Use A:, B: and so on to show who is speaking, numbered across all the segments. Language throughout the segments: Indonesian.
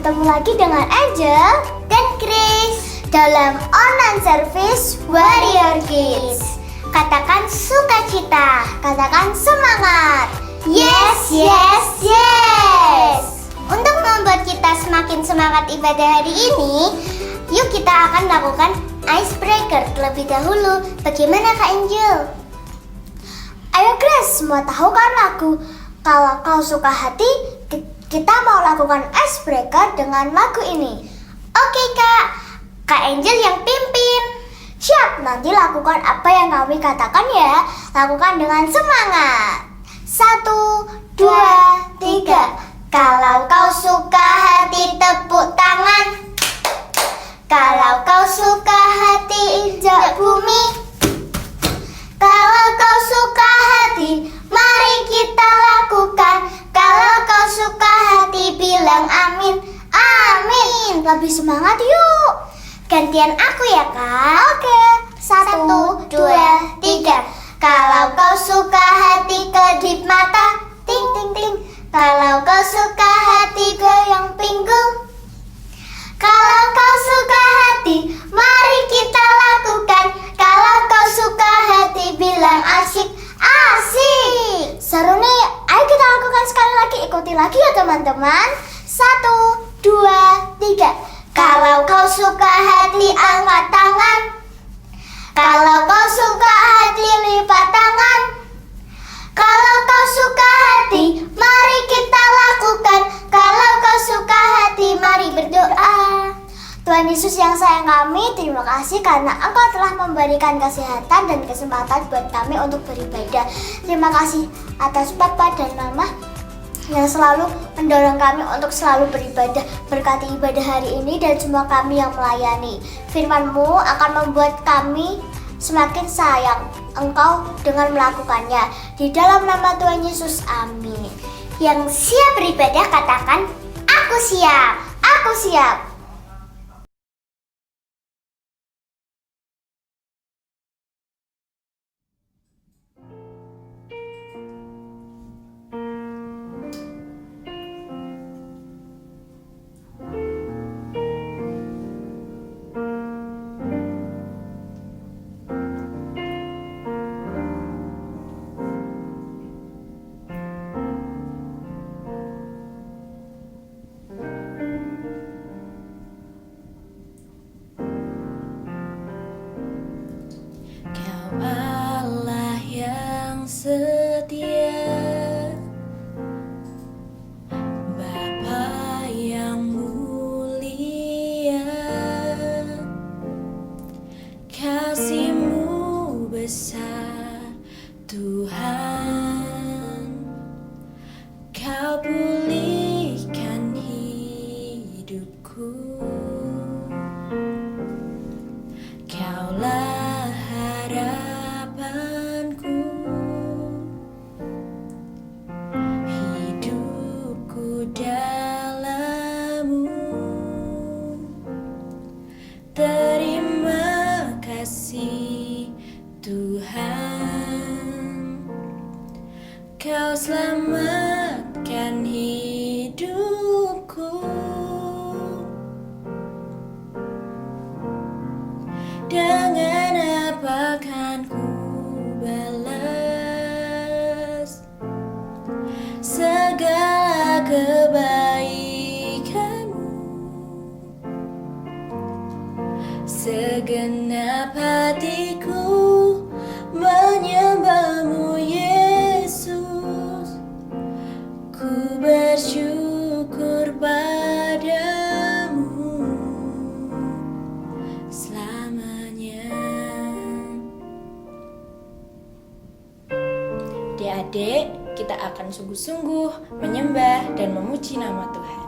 A: bertemu lagi dengan Angel dan Chris dalam online service Warrior Kids. Katakan sukacita, katakan semangat. Yes, yes, yes. Untuk membuat kita semakin semangat ibadah hari ini, yuk kita akan lakukan icebreaker terlebih dahulu. Bagaimana Kak Angel? Ayo Chris, mau tahu kan lagu Kalau Kau Suka Hati? Kita mau lakukan icebreaker dengan lagu ini. Oke Kak, Kak Angel yang pimpin. Siap, nanti lakukan apa yang kami katakan ya. Lakukan dengan semangat. 1, 2, 3. Kalau kau suka hati tepuk tangan. Kalau kau suka hati injak bumi. Kalau kau suka hati, mari kita lakukan. Kalau kau suka hati, bilang amin. Amin. Lebih semangat yuk. Gantian aku ya Kak. Oke. 1, 2, 3. Kalau kau suka hati, kedip mata. Ting ting ting. Kalau kau suka hati, goyang pinggul. Kalau kau suka hati, mari kita lakukan. Kalau kau suka hati, bilang asik. Asik. Seru nih. Ayo kita lakukan sekali lagi. Ikuti lagi ya teman-teman. 1, 2, 3. Kalau kau suka hati, angkat tangan. Kalau kau suka hati, lipat tangan. Kalau kau suka hati, mari kita lakukan. Kalau kau suka hati, mari berdoa. Tuhan Yesus yang sayang kami, terima kasih karena Engkau telah memberikan kesehatan dan kesempatan buat kami untuk beribadah. Terima kasih atas Bapa dan Mama yang selalu mendorong kami untuk selalu beribadah. Berkati ibadah hari ini dan semua kami yang melayani. Firman-Mu akan membuat kami semakin sayang Engkau dengan melakukannya. Di dalam nama Tuhan Yesus, amin. Yang siap beribadah katakan, aku siap, aku siap.
B: Allah yang setia, Bapa yang mulia, kasih-Mu besar Tuhan. Kau pulihkan hidupku. Kaulah harapanku, hidupku dalam-Mu. Terima kasih Tuhan, Kau selamatkan hidupku. Dengan apa kan ku balas segala kebaikan-Mu? Segenap hatiku menyembah-Mu Yesus. Ku bersyukur padamu selamanya. Adik-adik, kita akan sungguh-sungguh menyembah dan memuji nama Tuhan.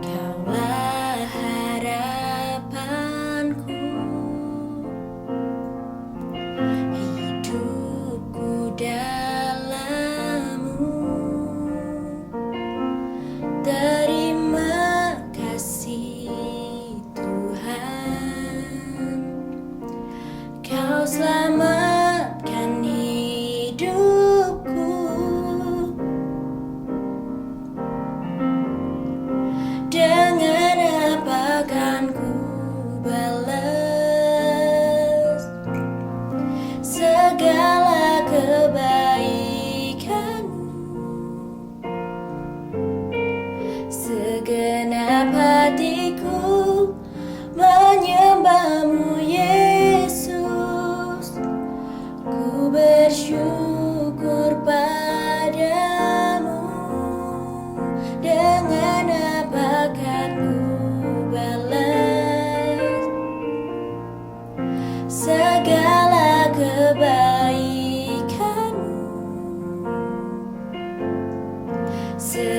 B: Kaulah harapanku, hidupku dalam-Mu. Terima kasih Tuhan, Kau selamatkan hidupku.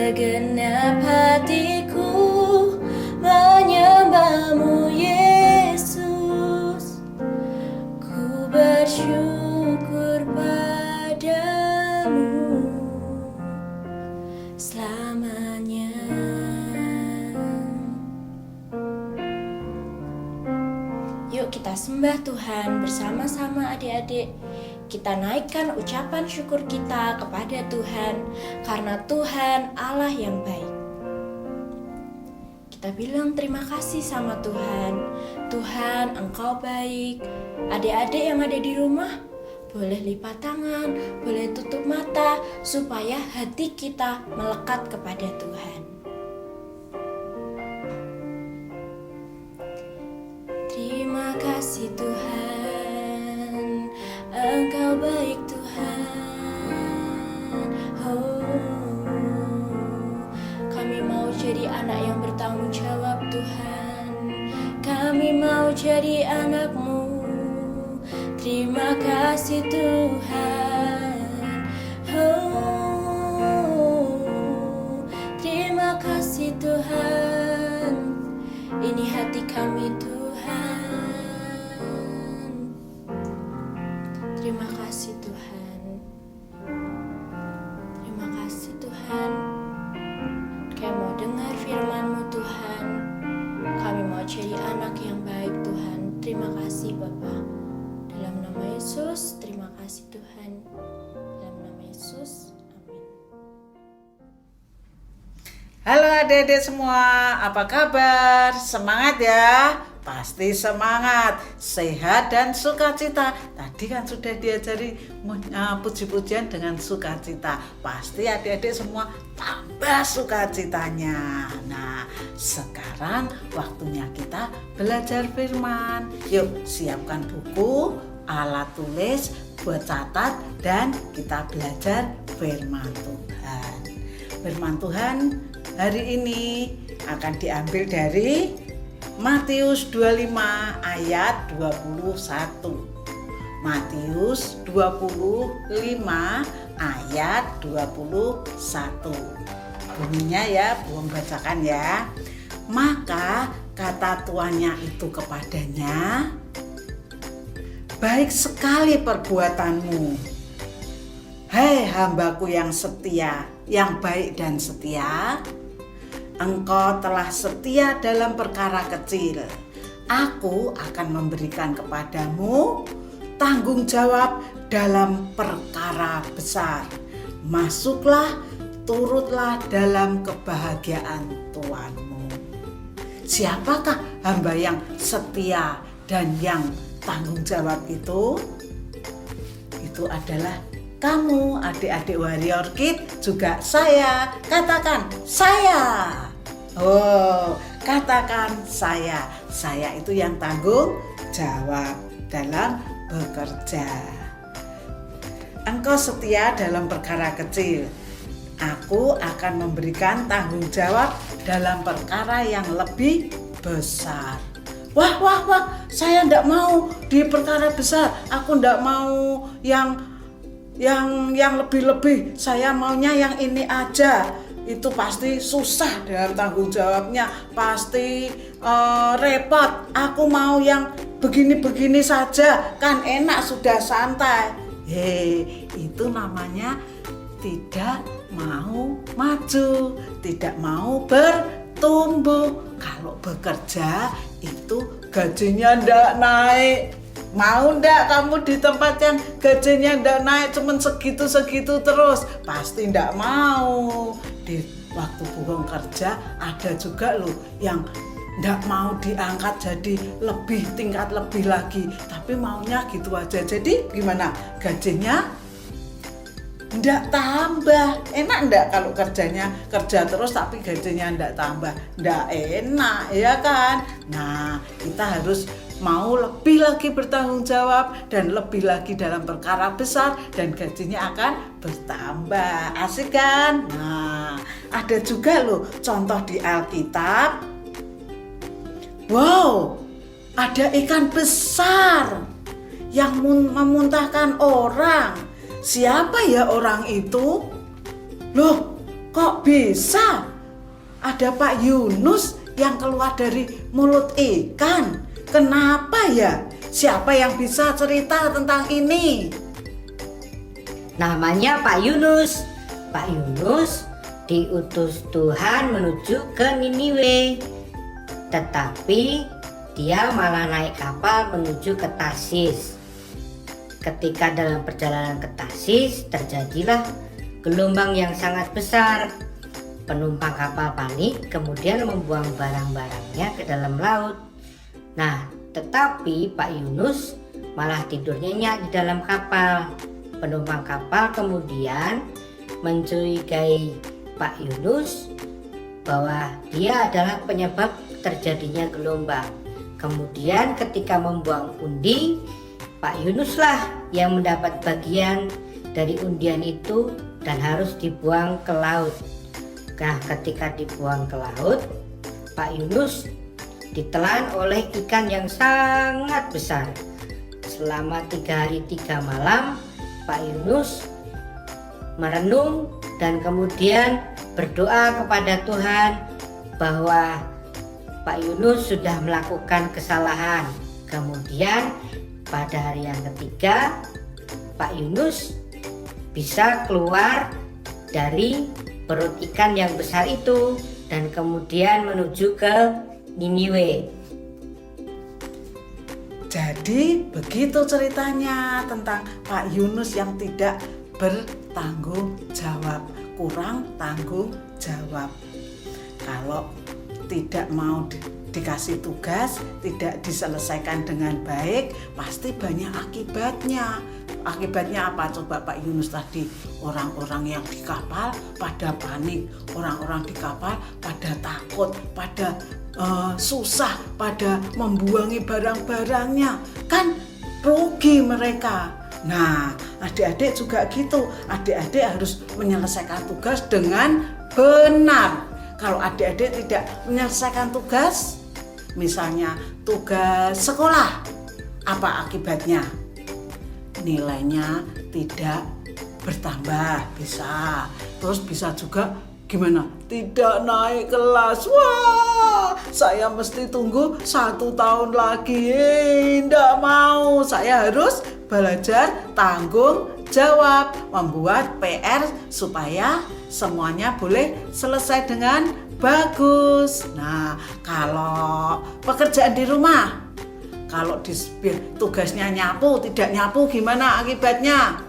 B: segenap hatiku menyembah-Mu Yesus. Ku bersyukur padamu selamanya. Yuk kita sembah Tuhan bersama-sama adik-adik. Kita naikkan ucapan syukur kita kepada Tuhan karena Tuhan Allah yang baik. Kita bilang terima kasih sama Tuhan. Tuhan, Engkau baik. Adik-adik yang ada di rumah boleh lipat tangan, boleh tutup mata supaya hati kita melekat kepada Tuhan. Terima kasih Tuhan, Engkau baik Tuhan. Kami mau jadi anak yang bertanggung jawab Tuhan. Kami mau jadi anak-Mu. Terima kasih Tuhan. Terima kasih Tuhan. Ini hati kami Tuhan. Terima kasih Tuhan. Terima kasih Tuhan. Kami mau dengar firman-Mu Tuhan. Kami mau jadi anak yang baik Tuhan. Terima kasih Bapa. Dalam nama Yesus, terima kasih Tuhan. Dalam nama Yesus, amin.
C: Halo adik-adik semua, apa kabar? Semangat ya? Pasti semangat, sehat dan sukacita. Tadi kan sudah diajari puji-pujian dengan sukacita. Pasti adik-adik semua tambah sukacitanya. Nah, sekarang waktunya kita belajar firman. Yuk, siapkan buku, alat tulis, buat catat, dan kita belajar firman Tuhan. Firman Tuhan hari ini akan diambil dari Matius 25 ayat 21. Matius 25 ayat 21. Bunyinya ya, belum bacakan ya. Maka kata tuannya itu kepadanya, baik sekali perbuatanmu, hai hambaku yang setia, yang baik dan setia. Engkau telah setia dalam perkara kecil. Aku akan memberikan kepadamu tanggung jawab dalam perkara besar. Masuklah, turutlah dalam kebahagiaan Tuhanmu. Siapakah hamba yang setia dan yang tanggung jawab itu? Itu adalah kamu, adik-adik Warrior Kids, juga saya. Katakan saya. Oh, katakan saya. Saya itu yang tanggung jawab dalam bekerja. Engkau setia dalam perkara kecil. Aku akan memberikan tanggung jawab dalam perkara yang lebih besar. Wah, saya enggak mau di perkara besar. Aku enggak mau yang lebih-lebih. Saya maunya yang ini aja. Itu pasti susah dalam tanggung jawabnya, pasti repot. Aku mau yang begini-begini saja, kan enak, sudah santai. Itu namanya tidak mau maju, tidak mau bertumbuh. Kalau bekerja itu gajinya ndak naik. Mau ndak kamu di tempat yang gajinya ndak naik, cuman segitu-segitu terus? Pasti ndak mau. Di waktu buang kerja ada juga loh yang ndak mau diangkat jadi tingkat lebih lagi, tapi maunya gitu aja. Jadi gimana? Gajinya ndak tambah. Enak ndak kalau kerja terus tapi gajinya ndak tambah? Ndak enak ya kan? Nah, kita harus mau lebih lagi bertanggung jawab dan lebih lagi dalam perkara besar, dan gajinya akan bertambah. Asik kan? Nah, ada juga loh contoh di Alkitab. Wow, ada ikan besar yang memuntahkan orang. Siapa ya orang itu? Loh, kok bisa ada Pak Yunus yang keluar dari mulut ikan? Kenapa ya? Siapa yang bisa cerita tentang ini?
D: Namanya Pak Yunus. Pak Yunus diutus Tuhan menuju ke Niniwe. Tetapi dia malah naik kapal menuju ke Tarsis. Ketika dalam perjalanan ke Tarsis terjadilah gelombang yang sangat besar. Penumpang kapal panik kemudian membuang barang-barangnya ke dalam laut. Nah, tetapi Pak Yunus malah tidur nyenyak di dalam kapal. Penumpang kapal kemudian mencurigai Pak Yunus bahwa dia adalah penyebab terjadinya gelombang. Kemudian ketika membuang undi, Pak Yunuslah yang mendapat bagian dari undian itu dan harus dibuang ke laut. Nah, ketika dibuang ke laut, Pak Yunus ditelan oleh ikan yang sangat besar. Selama 3 hari 3 malam, Pak Yunus merenung dan kemudian berdoa kepada Tuhan bahwa Pak Yunus sudah melakukan kesalahan. Kemudian pada hari yang ketiga, Pak Yunus bisa keluar dari perut ikan yang besar itu dan kemudian menuju ke Niniwe.
C: Jadi begitu ceritanya tentang Pak Yunus yang tidak bertanggung jawab, kurang tanggung jawab. Kalau tidak mau dikasih tugas, tidak diselesaikan dengan baik, pasti banyak akibatnya. Akibatnya apa coba Pak Yunus tadi? Orang-orang yang di kapal pada panik, orang-orang di kapal pada takut, pada susah, pada membuangi barang-barangnya, kan rugi mereka. Nah, adik-adik juga gitu, adik-adik harus menyelesaikan tugas dengan benar. Kalau adik-adik tidak menyelesaikan tugas, misalnya tugas sekolah, apa akibatnya? Nilainya tidak bertambah, bisa. Terus bisa juga gimana? Tidak naik kelas. Wah, saya mesti tunggu 1 tahun lagi. Tidak mau, saya harus belajar tanggung jawab, membuat PR supaya semuanya boleh selesai dengan bagus. Nah, kalau pekerjaan di rumah, kalau tugasnya nyapu, tidak nyapu gimana akibatnya?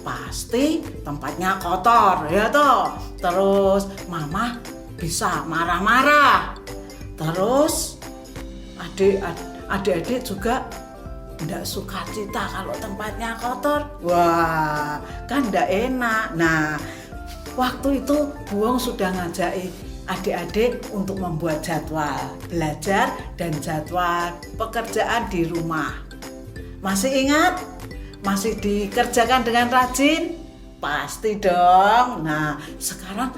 C: Pasti tempatnya kotor, ya toh. Terus mama bisa marah-marah. Terus adik-adik juga tidak suka cita kalau tempatnya kotor. Wah, kan tidak enak. Nah, waktu itu Buong sudah ngajak adik-adik untuk membuat jadwal belajar dan jadwal pekerjaan di rumah. Masih ingat? Masih dikerjakan dengan rajin? Pasti dong. Nah, sekarang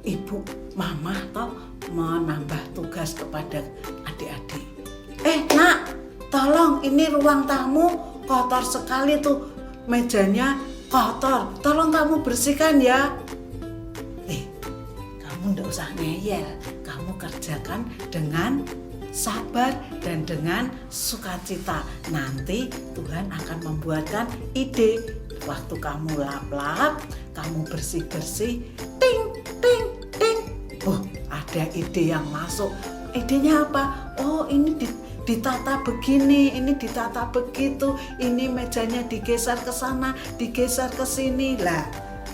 C: ibu, mama toh menambah tugas kepada adik-adik. Nak, tolong ini ruang tamu kotor sekali tuh, mejanya kotor. Tolong kamu bersihkan ya. Kamu nggak usah ngeyel, kamu kerjakan dengan sabar dan dengan sukacita. Nanti Tuhan akan membuatkan ide. Waktu kamu lap-lap, kamu bersih-bersih, ting, ting, ting. Ada ide yang masuk. Idenya apa? Oh, ini ditata begini, ini ditata begitu, ini mejanya digeser ke sana, digeser ke sini. Lah,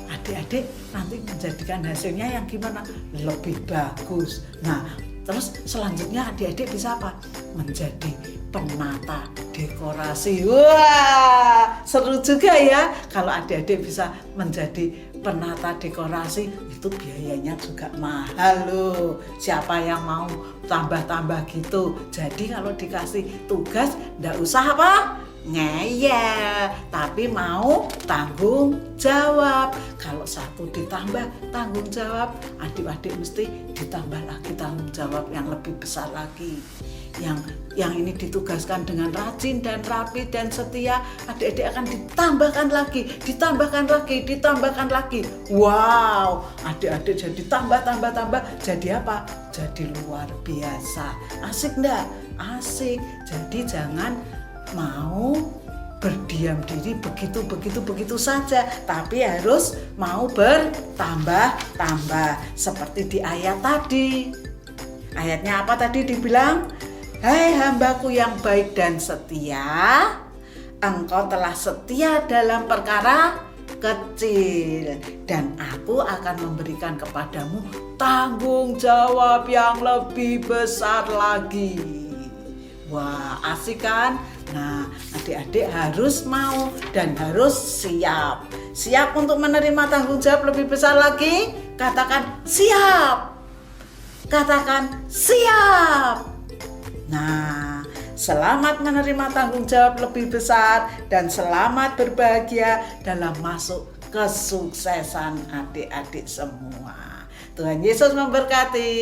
C: adik-adik nanti menjadikan hasilnya yang gimana? Lebih bagus. Nah, terus selanjutnya adik-adik bisa apa? Menjadi penata dekorasi. Wah, seru juga ya kalau adik-adik bisa menjadi penata dekorasi. Itu biayanya juga mahal loh. Siapa yang mau tambah-tambah gitu? Jadi kalau dikasih tugas, nggak usah apa? ngeyel, tapi mau tanggung jawab. Kalau satu ditambah tanggung jawab, adik-adik mesti ditambah lagi tanggung jawab yang lebih besar lagi. Yang ini ditugaskan dengan rajin dan rapi dan setia, adik-adik akan ditambahkan lagi. Wow, adik-adik jadi tambah, jadi apa? Jadi luar biasa. Asik enggak? Asik. Jadi jangan mau berdiam diri begitu saja, tapi harus mau bertambah seperti di ayat tadi. Ayatnya apa tadi dibilang? Hai hambaku yang baik dan setia, engkau telah setia dalam perkara kecil, dan aku akan memberikan kepadamu tanggung jawab yang lebih besar lagi. Wah, asik kan? Nah, adik-adik harus mau dan harus siap. Siap untuk menerima tanggung jawab lebih besar lagi? Katakan siap. Katakan siap. Nah, selamat menerima tanggung jawab lebih besar dan selamat berbahagia dalam masuk kesuksesan adik-adik semua. Tuhan Yesus memberkati.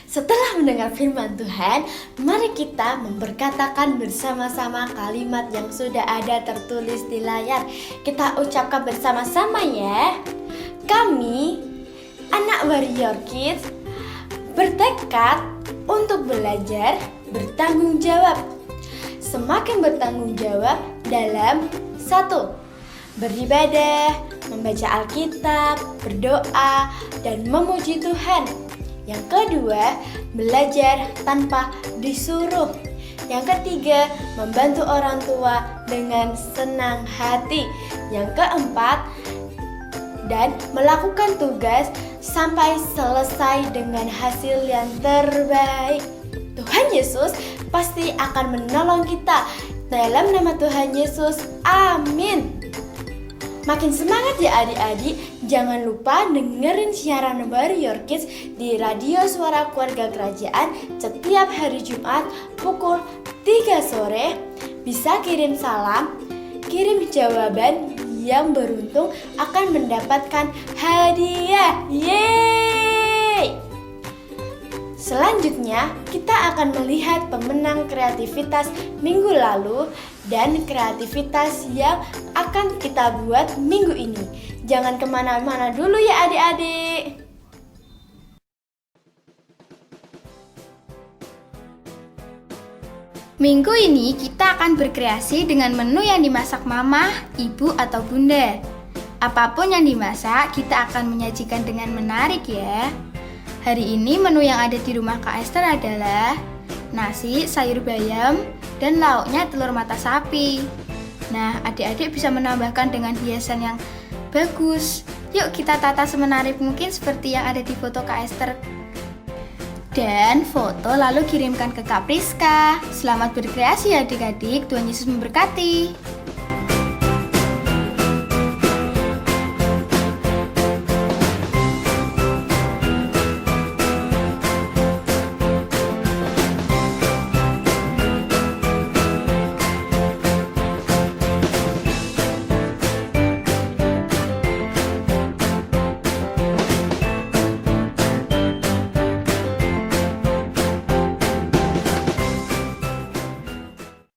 B: Setelah mendengar firman Tuhan, mari kita memberkatakan bersama-sama kalimat yang sudah ada tertulis di layar. Kita ucapkan bersama-sama ya. Kami, anak Warrior Kids, bertekad untuk belajar bertanggung jawab. Semakin bertanggung jawab dalam 1. Beribadah, membaca Alkitab, berdoa, dan memuji Tuhan. Yang kedua, belajar tanpa disuruh. Yang ketiga, membantu orang tua dengan senang hati. Yang keempat, dan melakukan tugas sampai selesai dengan hasil yang terbaik. Tuhan Yesus pasti akan menolong kita. Dalam nama Tuhan Yesus, amin. Makin semangat ya adik-adik. Jangan lupa dengerin siaran Warrior Kids di Radio Suara Keluarga Kerajaan setiap hari Jumat pukul 3 sore. Bisa kirim salam, kirim jawaban, yang beruntung akan mendapatkan hadiah. Yeay! Selanjutnya, kita akan melihat pemenang kreativitas minggu lalu dan kreativitas yang akan kita buat minggu ini. Jangan kemana-mana dulu ya adik-adik.
E: Minggu ini kita akan berkreasi dengan menu yang dimasak mama, ibu, atau bunda. Apapun yang dimasak, kita akan menyajikan dengan menarik ya. Hari ini menu yang ada di rumah Kak Esther adalah nasi, sayur bayam, dan lauknya telur mata sapi. Nah, adik-adik bisa menambahkan dengan hiasan yang bagus. Yuk kita tata semenarik mungkin seperti yang ada di foto Kak Esther. Dan foto lalu kirimkan ke Kak Priska. Selamat berkreasi ya adik-adik, Tuhan Yesus memberkati.